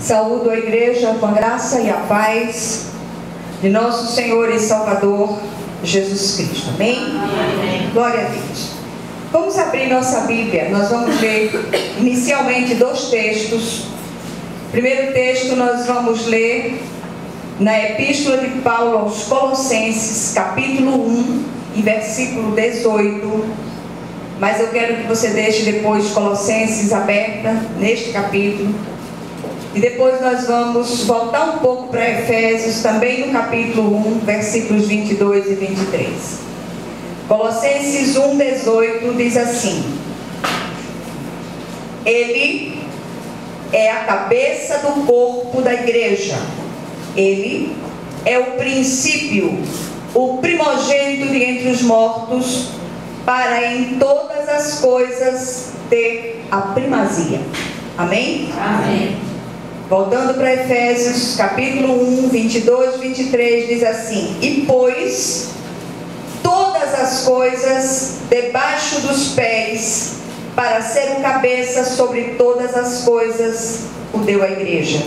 Saúdo a igreja com a graça e a paz de nosso Senhor e Salvador Jesus Cristo. Amém? Amém. Glória a Deus. Vamos abrir nossa Bíblia. Nós vamos ler inicialmente dois textos. O primeiro texto nós vamos ler na Epístola de Paulo aos Colossenses, capítulo 1, e versículo 18. Mas eu quero que você deixe depois Colossenses aberta neste capítulo. E depois nós vamos voltar um pouco para Efésios, também no capítulo 1, versículos 22 e 23. Colossenses 1, 18 diz assim: Ele é a cabeça do corpo da igreja. Ele é o princípio, o primogênito de entre os mortos, para em todas as coisas ter a primazia. Amém? Amém. Voltando para Efésios, capítulo 1, 22 e 23, diz assim: E pôs todas as coisas debaixo dos pés, para ser o cabeça sobre todas as coisas, o deu à igreja,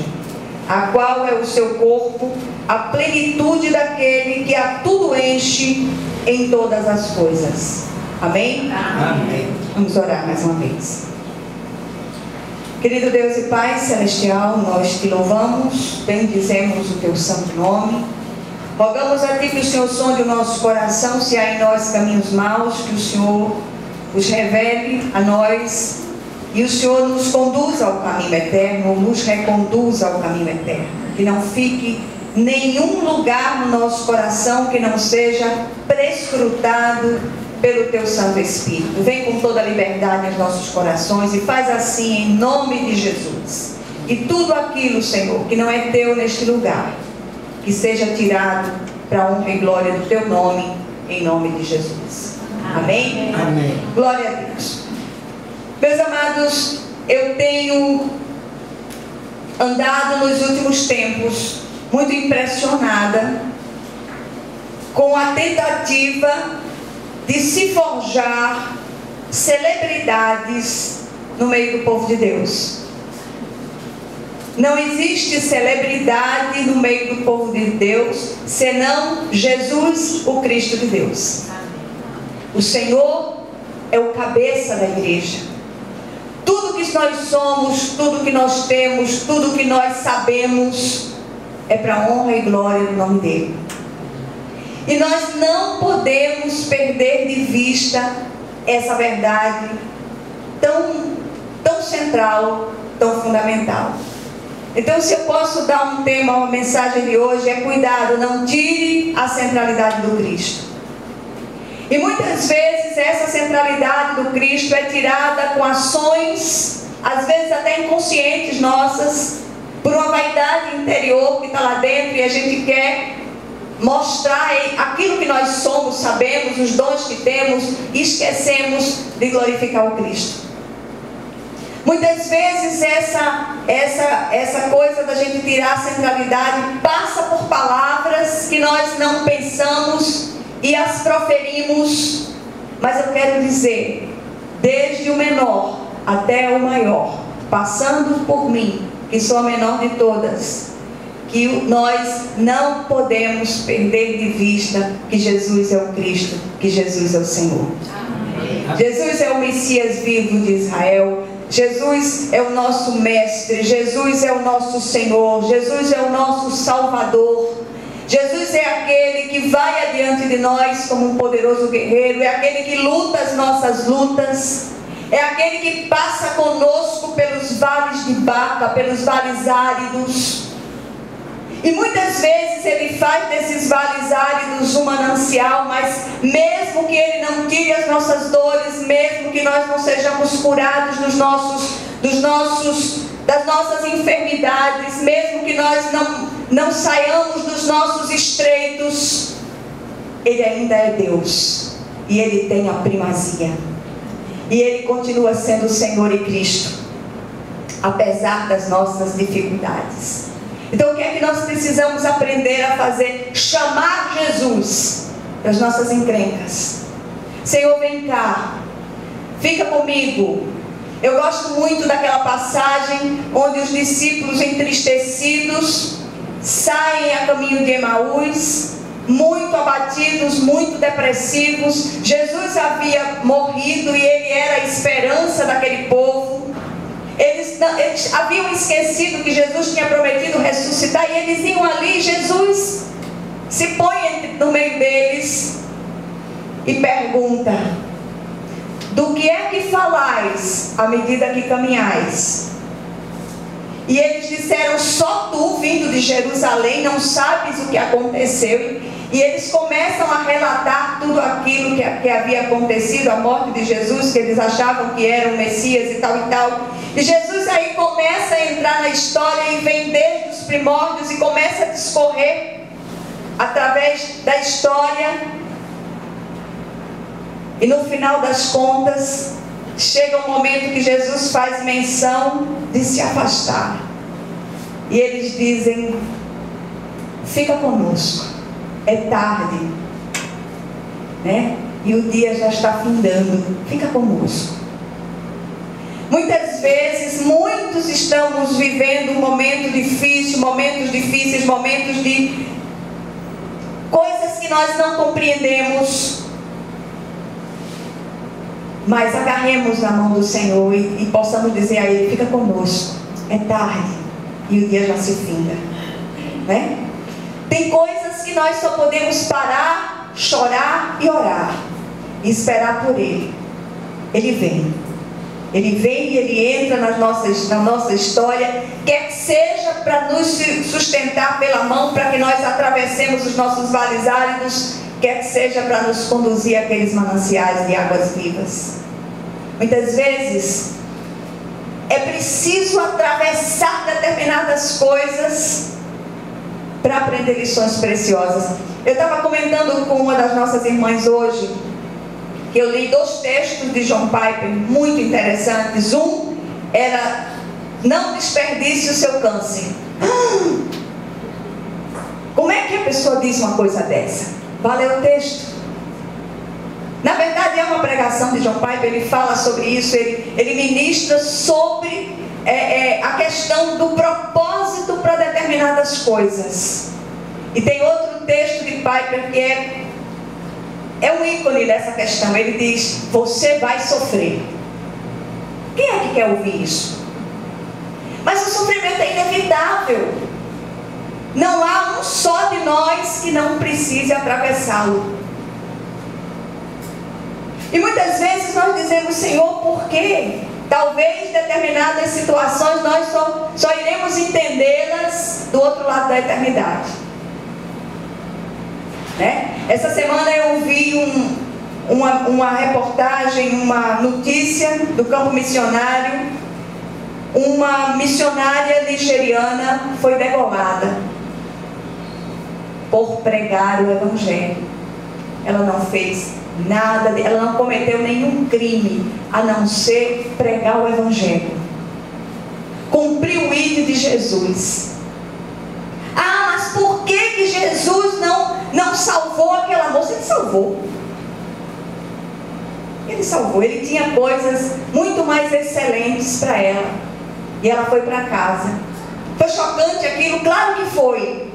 a qual é o seu corpo, a plenitude daquele que a tudo enche em todas as coisas. Amém? Amém. Vamos orar mais uma vez. Querido Deus e Pai Celestial, nós te louvamos, bendizemos o teu santo nome. Rogamos a ti que o Senhor sonde o nosso coração, se há em nós caminhos maus, que o Senhor os revele a nós e o Senhor nos conduza ao caminho eterno, nos reconduza ao caminho eterno. Que não fique nenhum lugar no nosso coração que não seja prescrutado pelo teu Santo Espírito. Vem com toda a liberdade aos nossos corações e faz assim em nome de Jesus. E tudo aquilo, Senhor, que não é teu neste lugar, que seja tirado para a honra e glória do teu nome, em nome de Jesus. Amém? Amém. Glória a Deus. Meus amados, eu tenho andado nos últimos tempos muito impressionada com a tentativa de se forjar celebridades no meio do povo de Deus. Não existe celebridade no meio do povo de Deus senão Jesus, o Cristo de Deus. O Senhor é o cabeça da igreja. Tudo que nós somos, tudo que nós temos, tudo que nós sabemos é para a honra e glória do nome dele. E nós não podemos perder de vista essa verdade tão central, tão fundamental. Então, se eu posso dar um tema, uma mensagem de hoje, é cuidado, não tire a centralidade do Cristo. E muitas vezes essa centralidade do Cristo é tirada com ações, às vezes até inconscientes nossas, por uma vaidade interior que está lá dentro e a gente quer mostrar aquilo que nós somos, sabemos, os dons que temos, e esquecemos de glorificar o Cristo. Muitas vezes essa coisa da gente tirar a centralidade passa por palavras que nós não pensamos e as proferimos, mas eu quero dizer, desde o menor até o maior, passando por mim, que sou a menor de todas, que nós não podemos perder de vista que Jesus é o Cristo, que Jesus é o Senhor. Amém. Jesus é o Messias vivo de Israel. Jesus é o nosso Mestre. Jesus é o nosso Senhor. Jesus é o nosso Salvador. Jesus é aquele que vai adiante de nós como um poderoso guerreiro. É aquele que luta as nossas lutas. É aquele que passa conosco pelos vales de Baca, pelos vales áridos. E muitas vezes Ele faz desses vales áridos um manancial, mas mesmo que Ele não tire as nossas dores, mesmo que nós não sejamos curados das nossas enfermidades, mesmo que nós não saiamos dos nossos estreitos, Ele ainda é Deus. E Ele tem a primazia. E Ele continua sendo o Senhor e Cristo, apesar das nossas dificuldades. Então o que é que nós precisamos aprender a fazer? Chamar Jesus para as nossas encrencas. Senhor, vem cá, fica comigo. Eu gosto muito daquela passagem onde os discípulos entristecidos saem a caminho de Emaús, muito abatidos, muito depressivos. Jesus havia morrido e ele era a esperança daquele povo. Eles haviam esquecido que Jesus tinha prometido ressuscitar, e eles iam ali. Jesus se põe no meio deles e pergunta: do que é que falais à medida que caminhais? E eles disseram: só tu, vindo de Jerusalém, não sabes o que aconteceu. E eles começam a relatar tudo aquilo que havia acontecido, a morte de Jesus, que eles achavam que era o Messias e tal e tal. E Jesus aí começa a entrar na história e vem desde os primórdios e começa a discorrer através da história. E no final das contas, chega um momento que Jesus faz menção de se afastar. E eles dizem: fica conosco, é tarde, né? E o dia já está findando, fica conosco. Muitas vezes, muitos estamos vivendo um momento difícil, momentos difíceis, momentos de coisas que nós não compreendemos. Mas agarremos na mão do Senhor e possamos dizer a Ele: fica conosco, é tarde e o dia já se finda, né? Tem coisas que nós só podemos parar, chorar e orar e esperar por Ele. Ele vem e Ele entra na nossa história, quer que seja para nos sustentar pela mão, para que nós atravessemos os nossos vales áridos, quer que seja para nos conduzir àqueles mananciais de águas vivas. Muitas vezes é preciso atravessar determinadas coisas para aprender lições preciosas. Eu estava comentando com uma das nossas irmãs hoje que eu li 2 textos de John Piper muito interessantes. Um era: não desperdice o seu câncer. Como é que a pessoa diz uma coisa dessa? Valeu o texto. Na verdade é uma pregação de John Piper. Ele fala sobre isso, ele ministra sobre a questão do propósito para determinadas coisas. E tem outro texto de Piper que é um ícone dessa questão. Ele diz: você vai sofrer. Quem é que quer ouvir isso? Mas o sofrimento é inevitável. Não há um só de nós que não precise atravessá-lo. E muitas vezes nós dizemos: Senhor, por quê? Talvez determinadas situações nós só iremos entendê-las do outro lado da eternidade, né? Essa semana eu vi uma reportagem, uma notícia do campo missionário. Uma missionária nigeriana foi degolada por pregar o Evangelho. Ela não fez nada, ela não cometeu nenhum crime, a não ser pregar o Evangelho. Cumpriu o ID de Jesus. Ah, mas por que Jesus não salvou aquela moça? Ele salvou. Ele salvou. Ele tinha coisas muito mais excelentes para ela. E ela foi para casa. Foi chocante aquilo? Claro que foi.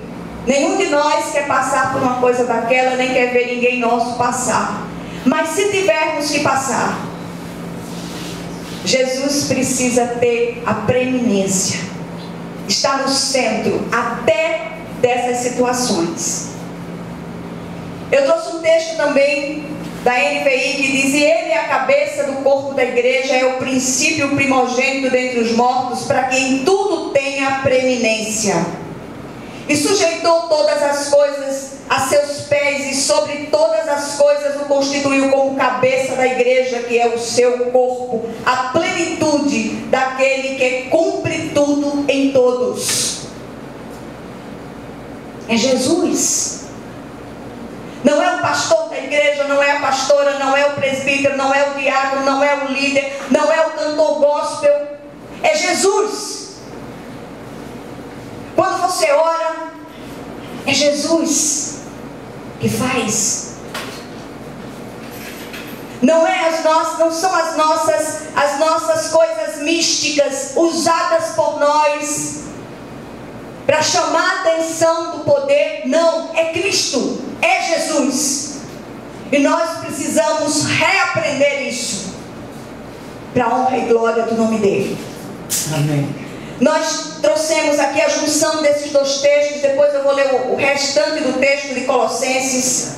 Nenhum de nós quer passar por uma coisa daquela, nem quer ver ninguém nosso passar. Mas se tivermos que passar, Jesus precisa ter a preeminência, está no centro até dessas situações. Eu trouxe um texto também da NVI que diz: e ele é a cabeça do corpo da igreja, é o princípio primogênito dentre os mortos, para que em tudo tenha preeminência. E sujeitou todas as coisas a seus pés, e sobre todas as coisas o constituiu como cabeça da igreja, que é o seu corpo, a plenitude daquele que cumpre tudo em todos. É Jesus. Não é o pastor da igreja, não é a pastora, não é o presbítero, não é o diácono, não é o líder, não é o cantor gospel. É Jesus. Quando você ora, é Jesus que faz. Não são as nossas coisas usadas por nós para chamar a atenção do poder. Não, é Cristo, é Jesus. E nós precisamos reaprender isso, para a honra e glória do nome dele. Amém. Nós trouxemos aqui a junção desses dois textos. Depois eu vou ler o restante do texto de Colossenses.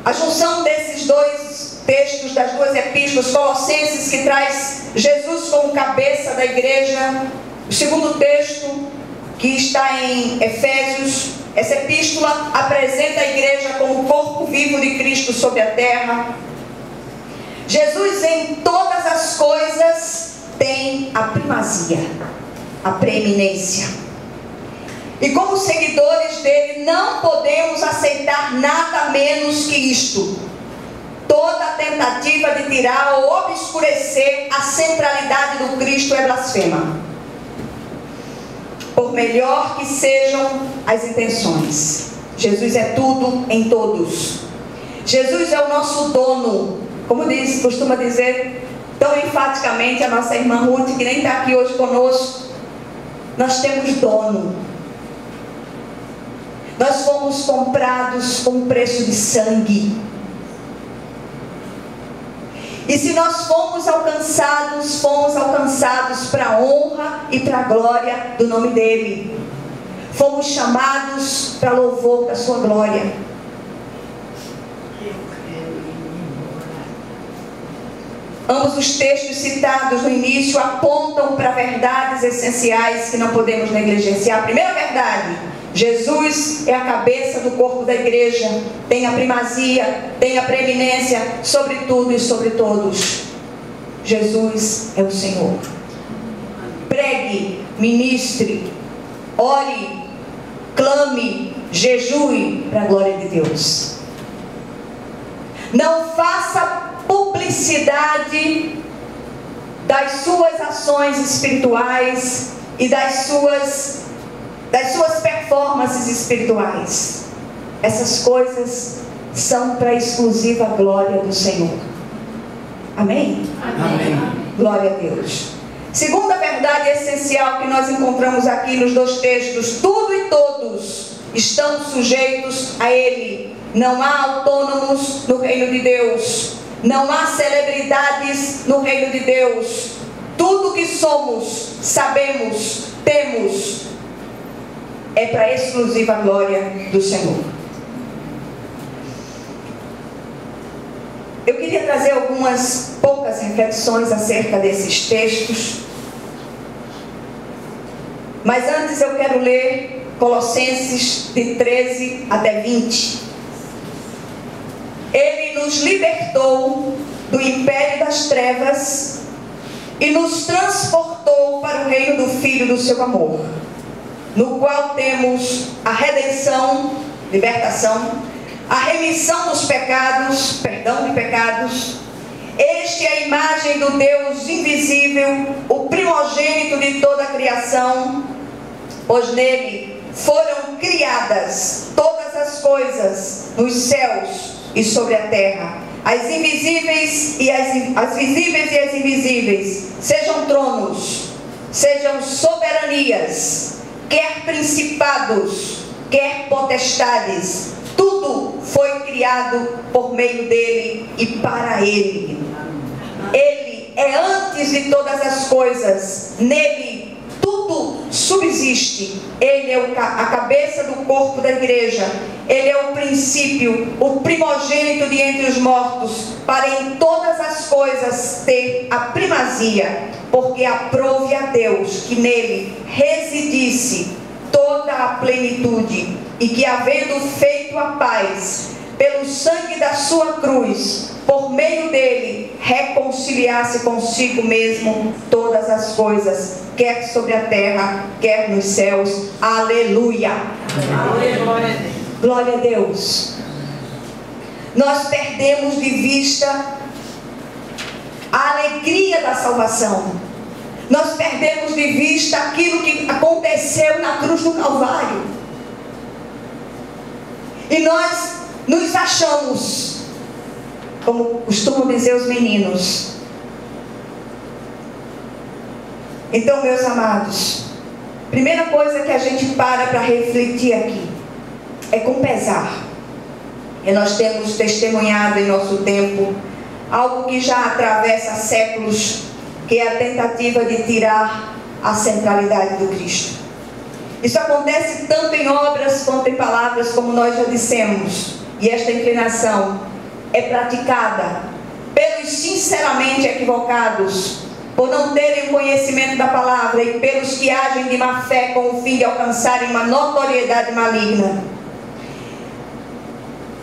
A junção desses dois textos, das duas epístolas, Colossenses, que traz Jesus como cabeça da igreja. O segundo texto, que está em Efésios. Essa epístola apresenta a igreja como o corpo vivo de Cristo sobre a terra. Jesus em todas as coisas tem a primazia, a preeminência. E como seguidores dele, não podemos aceitar nada menos que isto. Toda tentativa de tirar ou obscurecer a centralidade do Cristo é blasfema, por melhor que sejam as intenções. Jesus é tudo em todos. Jesus é o nosso dono, como costuma dizer tão enfaticamente a nossa irmã Ruth, que nem está aqui hoje conosco. Nós temos dono. Nós fomos comprados com preço de sangue. E se nós fomos alcançados para a honra e para a glória do nome dele. Fomos chamados para louvor da sua glória. Ambos os textos citados no início apontam para verdades essenciais que não podemos negligenciar. A primeira verdade: Jesus é a cabeça do corpo da igreja, tem a primazia, tem a preeminência sobre tudo e sobre todos. Jesus é o Senhor. Pregue, ministre, ore, clame, jejue para a glória de Deus. Não faça publicidade das suas ações espirituais e das suas performances espirituais. Essas coisas são para a exclusiva glória do Senhor. Amém? Amém. Glória a Deus. Segunda verdade essencial que nós encontramos aqui nos dois textos: tudo e todos estão sujeitos a Ele. Não há autônomos no reino de Deus. Não há celebridades no reino de Deus. Tudo que somos, sabemos, temos, é para a exclusiva glória do Senhor. Eu queria trazer algumas poucas reflexões acerca desses textos. Mas antes eu quero ler Colossenses de 13 até 20. Ele nos libertou do império das trevas e nos transportou para o reino do Filho do seu amor, no qual temos a redenção, libertação, a remissão dos pecados, perdão de pecados. Este é a imagem do Deus invisível, o primogênito de toda a criação, pois nele foram criadas todas as coisas nos céus e sobre a terra, as visíveis e as invisíveis, sejam tronos, sejam soberanias, quer principados, quer potestades. Tudo foi criado por meio dele e para ele. Ele é antes de todas as coisas, nele tudo subsiste. Ele é a cabeça do corpo da igreja. Ele é o princípio, o primogênito de entre os mortos, para em todas as coisas ter a primazia, porque aprouve a Deus que nele residisse toda a plenitude, e que, havendo feito a paz pelo sangue da sua cruz, por meio dele reconciliasse consigo mesmo todas as coisas, quer sobre a terra, quer nos céus. Aleluia! Glória a Deus. Nós perdemos de vista a alegria da salvação. Nós perdemos de vista aquilo que aconteceu na cruz do Calvário. E nós nos achamos, como costumam dizer os meninos, Então, meus amados, primeira coisa que a gente para refletir aqui é com pesar. E nós temos testemunhado em nosso tempo algo que já atravessa séculos, que é a tentativa de tirar a centralidade do Cristo. Isso acontece tanto em obras quanto em palavras, como nós já dissemos. E esta inclinação é praticada pelos sinceramente equivocados, por não terem conhecimento da palavra, e pelos que agem de má fé com o fim de alcançarem uma notoriedade maligna.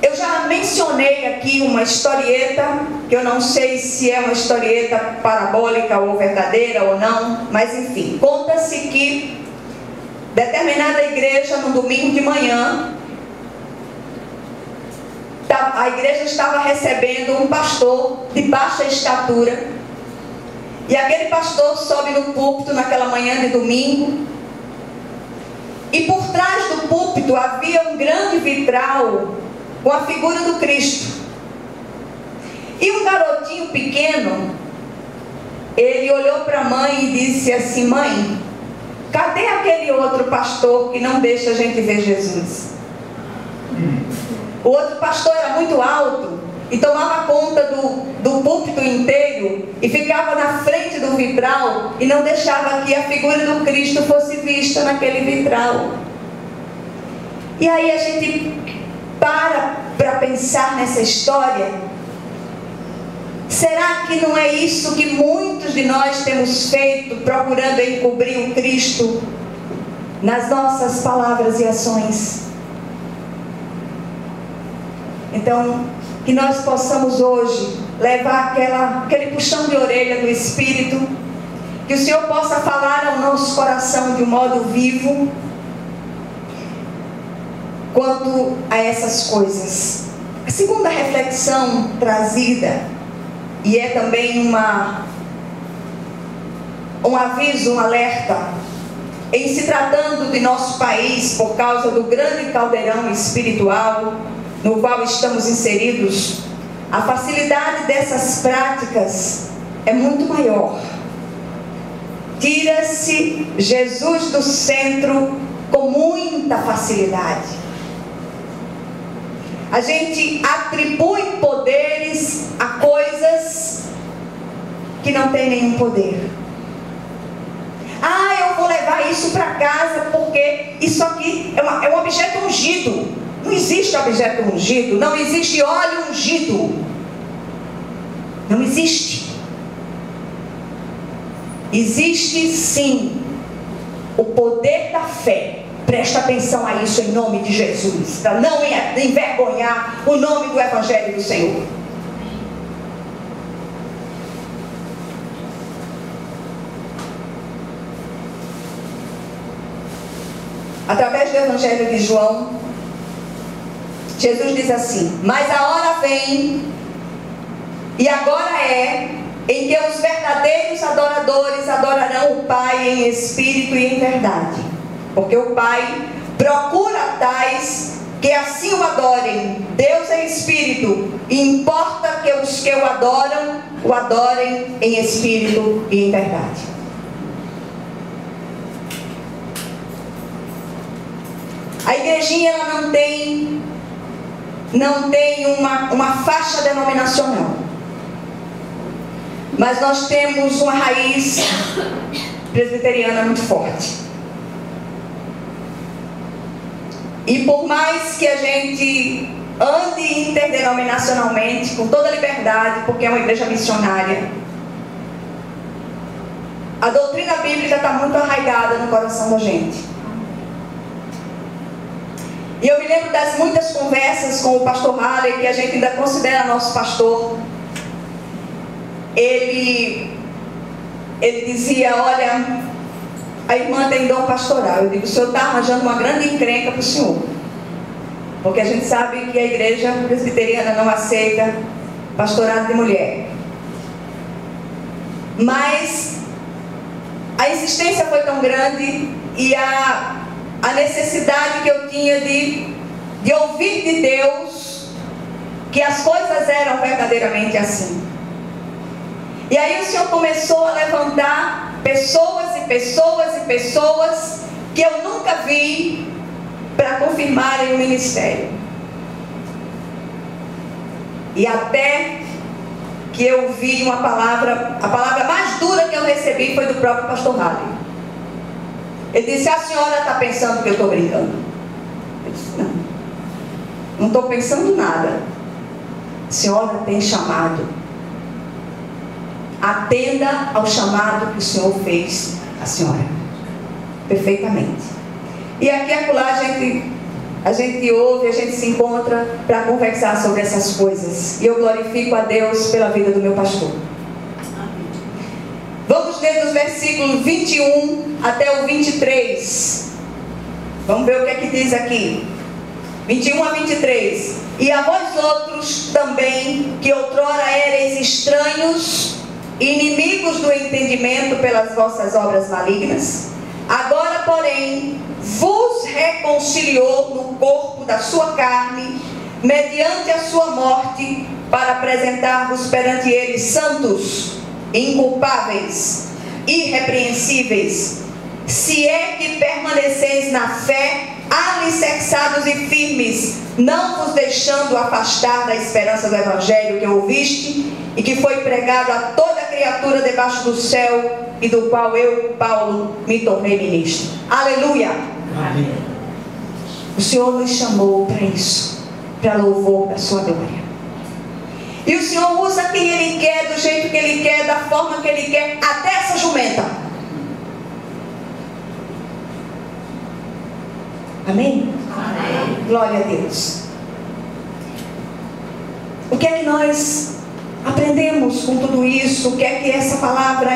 Eu já mencionei aqui uma historieta, que eu não sei se é uma historieta parabólica ou verdadeira ou não, mas enfim, conta-se que determinada igreja, no domingo de manhã, a igreja estava recebendo um pastor de baixa estatura, e aquele pastor sobe no púlpito naquela manhã de domingo, e por trás do púlpito havia um grande vitral com a figura do Cristo. E um garotinho pequeno, ele olhou para a mãe e disse assim: mãe, cadê aquele outro pastor que não deixa a gente ver Jesus? O outro pastor era muito alto e tomava conta do púlpito inteiro e ficava na frente do vitral e não deixava que a figura do Cristo fosse vista naquele vitral. E aí a gente para pensar nessa história. Será que não é isso que muitos de nós temos feito, procurando encobrir o Cristo nas nossas palavras e ações? Então, que nós possamos hoje levar aquele puxão de orelha do Espírito, que o Senhor possa falar ao nosso coração de um modo vivo quanto a essas coisas. A segunda reflexão trazida, e é também um aviso, um alerta, em se tratando de nosso país, por causa do grande caldeirão espiritual no qual estamos inseridos, a facilidade dessas práticas é muito maior. Tira-se Jesus do centro com muita facilidade. A gente atribui poderes a coisas que não têm nenhum poder. Eu vou levar isso para casa porque isso aqui é um objeto ungido. Não existe objeto ungido, não existe óleo ungido. Não existe. Existe sim o poder da fé. Presta atenção a isso em nome de Jesus, para não envergonhar o nome do Evangelho do Senhor. Através do Evangelho de João, Jesus diz assim: mas a hora vem, e agora é, em que os verdadeiros adoradores adorarão o Pai em espírito e em verdade. Porque o Pai procura tais que assim o adorem. Deus é espírito, e importa que os que o adorem em espírito e em verdade. A igrejinha ela não tem uma faixa denominacional, mas nós temos uma raiz presbiteriana muito forte. E por mais que a gente ande interdenominacionalmente, com toda liberdade, porque é uma igreja missionária, a doutrina bíblica está muito arraigada no coração da gente. E eu me lembro das muitas conversas com o pastor Halley, que a gente ainda considera nosso pastor. Ele dizia: olha, a irmã tem dom pastoral. Eu digo: o senhor está arranjando uma grande encrenca para o senhor, porque a gente sabe que a igreja presbiteriana não aceita pastorado de mulher. Mas a insistência foi tão grande, e a necessidade que eu tinha de ouvir de Deus que as coisas eram verdadeiramente assim. E aí o Senhor começou a levantar pessoas e pessoas e pessoas que eu nunca vi para confirmarem o ministério. E até que eu vi uma palavra, a palavra mais dura que eu recebi foi do próprio pastor Halley. Ele disse: a senhora está pensando que eu estou brincando? Eu disse: não estou pensando nada. A senhora tem chamado. Atenda ao chamado que o Senhor fez a senhora. Perfeitamente. E aqui e acolá a gente ouve, a gente se encontra para conversar sobre essas coisas. E eu glorifico a Deus pela vida do meu pastor. Vamos ler dos versículos 21 até o 23. Vamos ver o que é que diz aqui. 21 a 23. E a vós outros também, que outrora ereis estranhos, inimigos do entendimento pelas vossas obras malignas, agora, porém, vos reconciliou no corpo da sua carne, mediante a sua morte, para apresentar-vos perante ele santos, inculpáveis, irrepreensíveis, se é que permaneceis na fé, alicerçados e firmes, não vos deixando afastar da esperança do evangelho que ouviste e que foi pregado a toda criatura debaixo do céu, e do qual eu, Paulo, me tornei ministro. Aleluia! Amém. O Senhor nos chamou para isso, para louvor da sua glória. E o Senhor usa quem Ele quer, do jeito que Ele quer, da forma que Ele quer, até essa jumenta. Amém? Amém. Glória a Deus. O que é que nós aprendemos com tudo isso? O que é que essa palavra,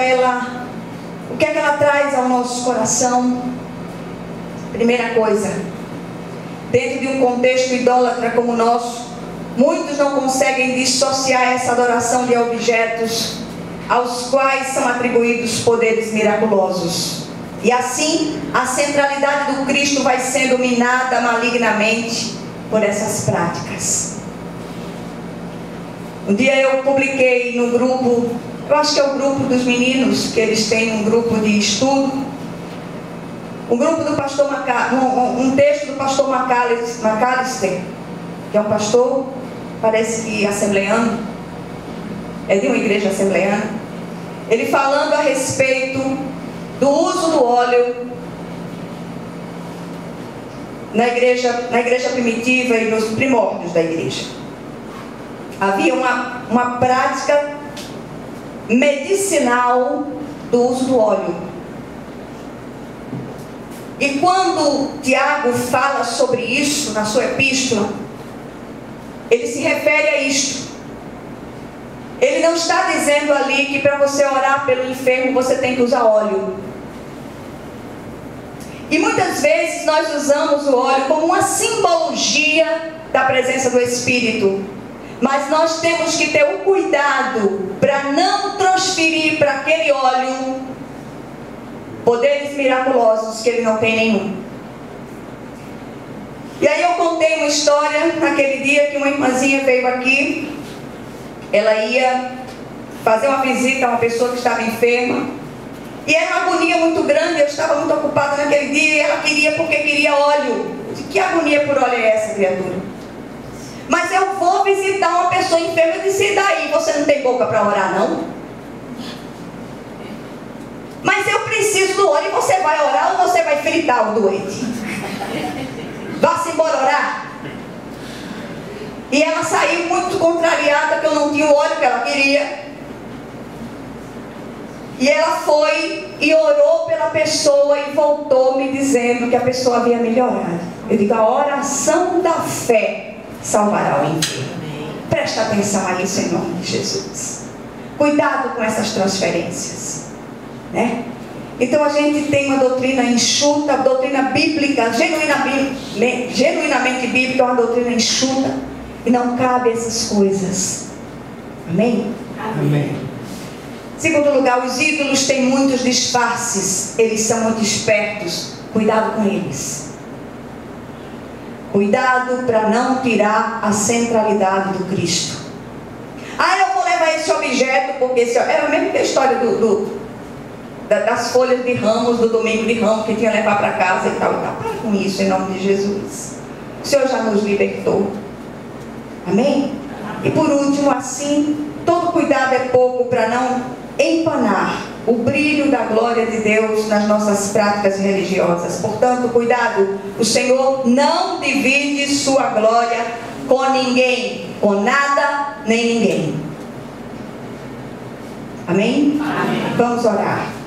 o que é que ela traz ao nosso coração? Primeira coisa, dentro de um contexto idólatra como o nosso, muitos não conseguem dissociar essa adoração de objetos aos quais são atribuídos poderes miraculosos. E assim, a centralidade do Cristo vai sendo minada malignamente por essas práticas. Um dia eu publiquei no grupo, eu acho que é o grupo dos meninos, que eles têm um grupo de estudo, um grupo do pastor um texto do pastor McAllister, que é um pastor, parece que assembleano, é de uma igreja assembleana. Ele falando a respeito do uso do óleo na igreja primitiva e nos primórdios da igreja. Havia uma prática medicinal do uso do óleo. E quando Tiago fala sobre isso na sua epístola, ele se refere a isto. Ele não está dizendo ali que para você orar pelo enfermo você tem que usar óleo. E muitas vezes nós usamos o óleo como uma simbologia da presença do Espírito. Mas nós temos que ter o cuidado para não transferir para aquele óleo poderes miraculosos que ele não tem nenhum. E aí eu contei uma história naquele dia que uma irmãzinha veio aqui. Ela ia fazer uma visita a uma pessoa que estava enferma. E era uma agonia muito grande, eu estava muito ocupada naquele dia. E ela queria porque queria óleo. Eu disse: que agonia por óleo é essa, criatura? Mas eu vou visitar uma pessoa enferma. Eu disse: e daí? Você não tem boca para orar, não? Mas eu preciso do óleo. E você vai orar ou você vai fritar o doente? Vá-se embora orar. E ela saiu muito contrariada, que eu não tinha o óleo que ela queria. E ela foi e orou pela pessoa e voltou me dizendo que a pessoa havia melhorado. Eu digo: a oração da fé salvará o enfermo. Presta atenção a isso em nome de Jesus. Cuidado com essas transferências, né? Então a gente tem uma doutrina enxuta, doutrina bíblica, genuinamente bíblica, uma doutrina enxuta, e não cabe essas coisas. Amém? Amém. Segundo lugar, os ídolos têm muitos disfarces, eles são muito espertos. Cuidado com eles. Cuidado para não tirar a centralidade do Cristo. Ah, eu vou levar esse objeto porque é a mesma história das folhas de ramos, do domingo de ramos, que tinha que levar para casa e tal. Para com isso, em nome de Jesus. O Senhor já nos libertou. Amém? E por último, assim, todo cuidado é pouco para não empanar o brilho da glória de Deus nas nossas práticas religiosas. Portanto, cuidado, o Senhor não divide sua glória com ninguém, com nada nem ninguém. Amém? Amém. Vamos orar.